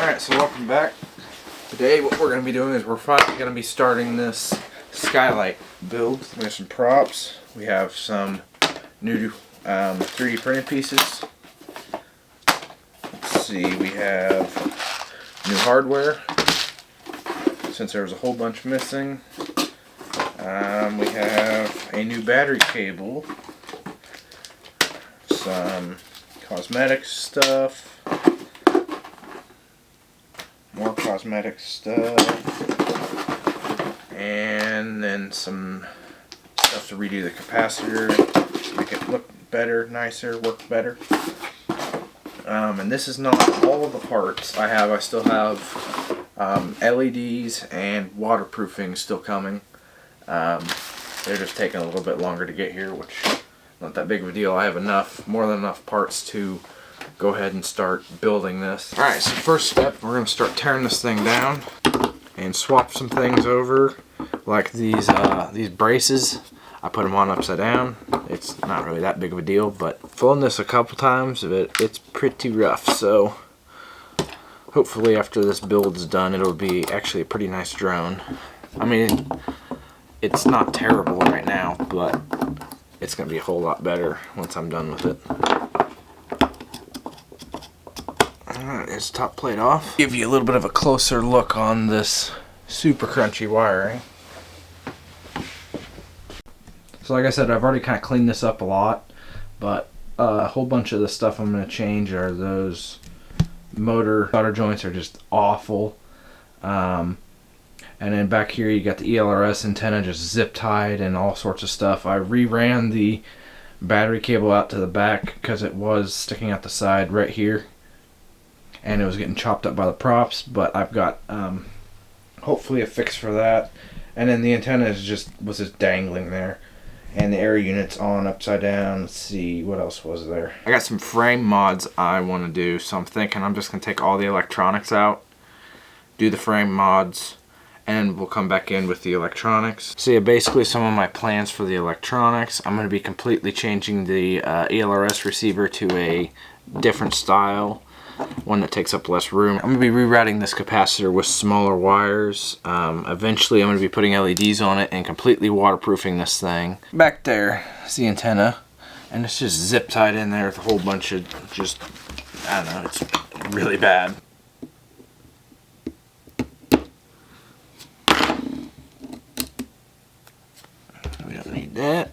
Alright, so welcome back. Today what we're going to be doing is we're finally going to be starting this Skylite build. We have some props. We have some new 3D printed pieces. Let's see, we have new hardware, since there was a whole bunch missing. We have a new battery cable, some cosmetic stuff, more cosmetic stuff, and then some stuff to redo the capacitor, make it look better, nicer, work better. And this is not all of the parts I still have LEDs and waterproofing still coming. They're just taking a little bit longer to get here, which not that big of a deal. I have more than enough parts to go ahead and start building this. Alright, so first step, we're going to start tearing this thing down and swap some things over, like these braces. I put them on upside down. It's not really that big of a deal, but flown this a couple times, it's pretty rough. So hopefully after this build is done, it'll be actually a pretty nice drone. I mean, it's not terrible right now, but it's going to be a whole lot better once I'm done with it. Alright, there's the top plate off. Give you a little bit of a closer look on this super crunchy wiring. So like I said, I've already kind of cleaned this up a lot, but a whole bunch of the stuff I'm going to change are those motor solder joints are just awful. And then back here you got the ELRS antenna just zip tied and all sorts of stuff. I reran the battery cable out to the back because it was sticking out the side right here, and it was getting chopped up by the props, but I've got hopefully a fix for that. And then the antenna was just dangling there, and the air unit's on upside down. Let's see, what else was there? I got some frame mods I want to do, so I'm thinking I'm just going to take all the electronics out, do the frame mods, and we'll come back in with the electronics. So yeah, basically some of my plans for the electronics. I'm going to be completely changing the ELRS receiver to a different style, one that takes up less room. I'm going to be rerouting this capacitor with smaller wires. Eventually I'm going to be putting LEDs on it and completely waterproofing this thing. Back there is the antenna, and it's just zip tied in there with a whole bunch of just, I don't know, it's really bad. We don't need that.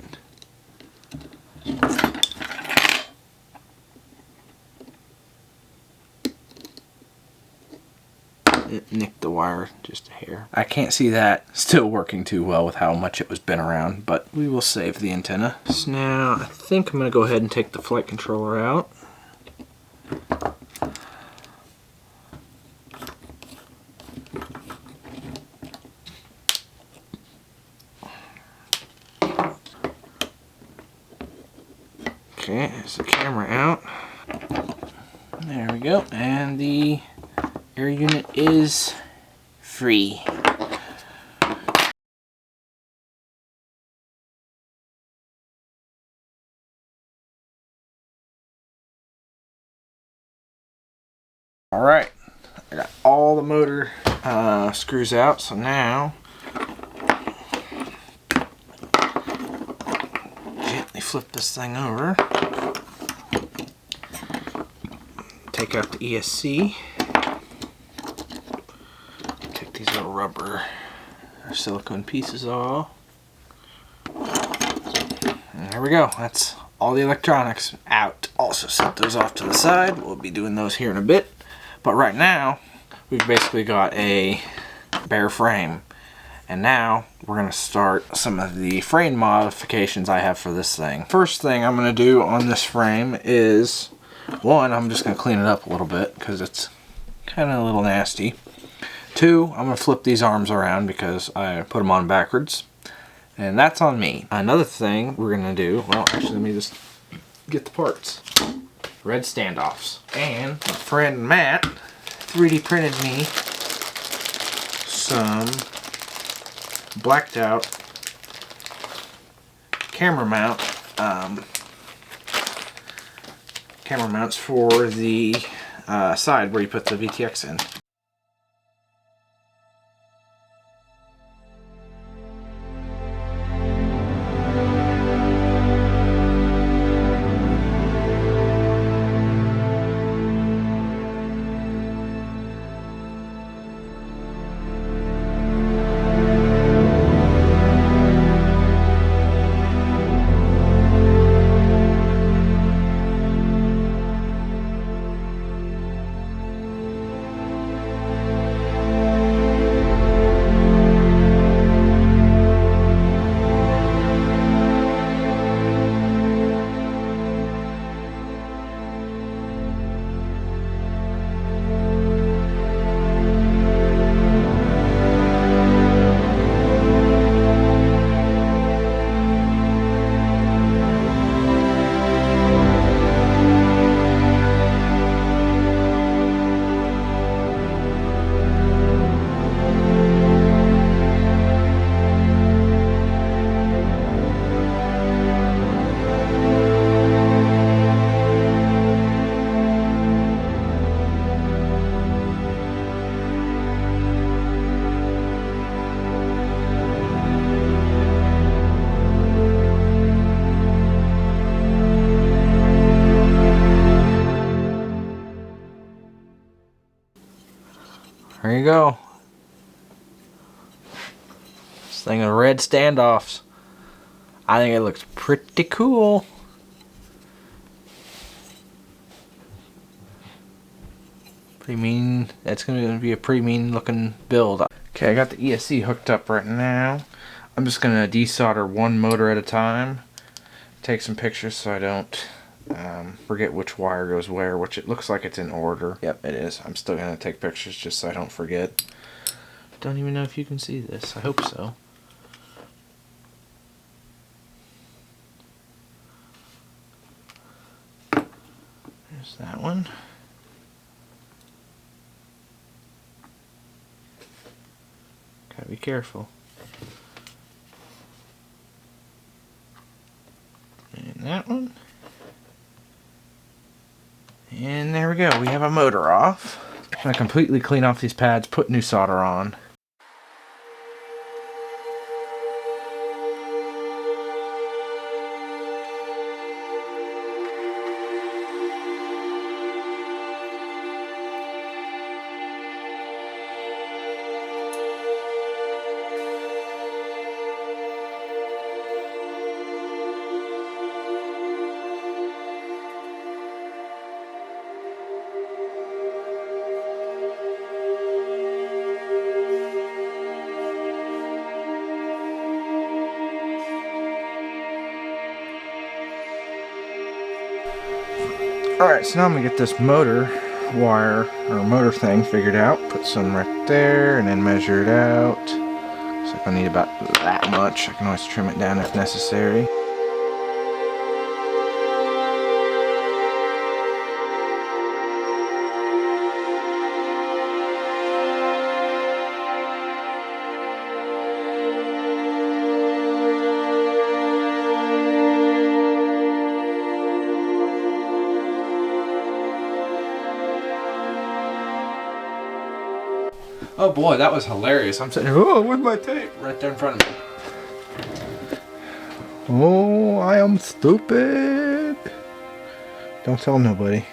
It nicked the wire just a hair. I can't see that still working too well with how much it was bent around, but we will save the antenna. So now I think I'm going to go ahead and take the flight controller out. Okay, there's the camera out. There we go, and the air unit is free. Alright, I got all the motor screws out, so now gently flip this thing over, take out the ESC, take these little rubber or silicone pieces off, and there we go. That's all the electronics out. Also set those off to the side. We'll be doing those here in a bit, but right now we've basically got a bare frame, and now we're going to start some of the frame modifications I have for this thing. First thing I'm going to do on this frame is, one, I'm just going to clean it up a little bit because it's kind of a little nasty. Two, I'm going to flip these arms around because I put them on backwards, and that's on me. Another thing we're going to do, well actually let me just get the parts. Red standoffs. And my friend Matt 3D printed me some blacked out camera mounts for the side where you put the VTX in. There you go. This thing of red standoffs. I think it looks pretty cool. Pretty mean. That's going to be a pretty mean looking build. Okay, I got the ESC hooked up right now. I'm just going to desolder one motor at a time. Take some pictures so I don't forget which wire goes where, which it looks like it's in order. Yep, it is. I'm still going to take pictures just so I don't forget. Don't even know if you can see this. I hope so. There's that one. Gotta be careful. And that one. And there we go. We have a motor off. I'm gonna completely clean off these pads, put new solder on. Alright, so now I'm going to get this motor wire, or motor thing figured out. Put some right there, and then measure it out. So if I need about that much, I can always trim it down if necessary. Oh boy, that was hilarious. I'm sitting here, oh, where's my tape? Right there in front of me. Oh, I am stupid. Don't tell nobody.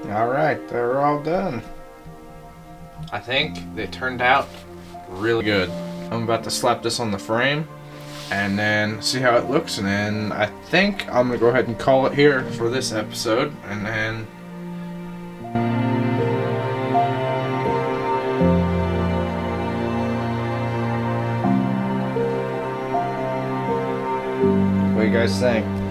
Alright, they're all done. I think they turned out really good. I'm about to slap this on the frame and then see how it looks, and then I think I'm gonna go ahead and call it here for this episode, and then what do you guys think?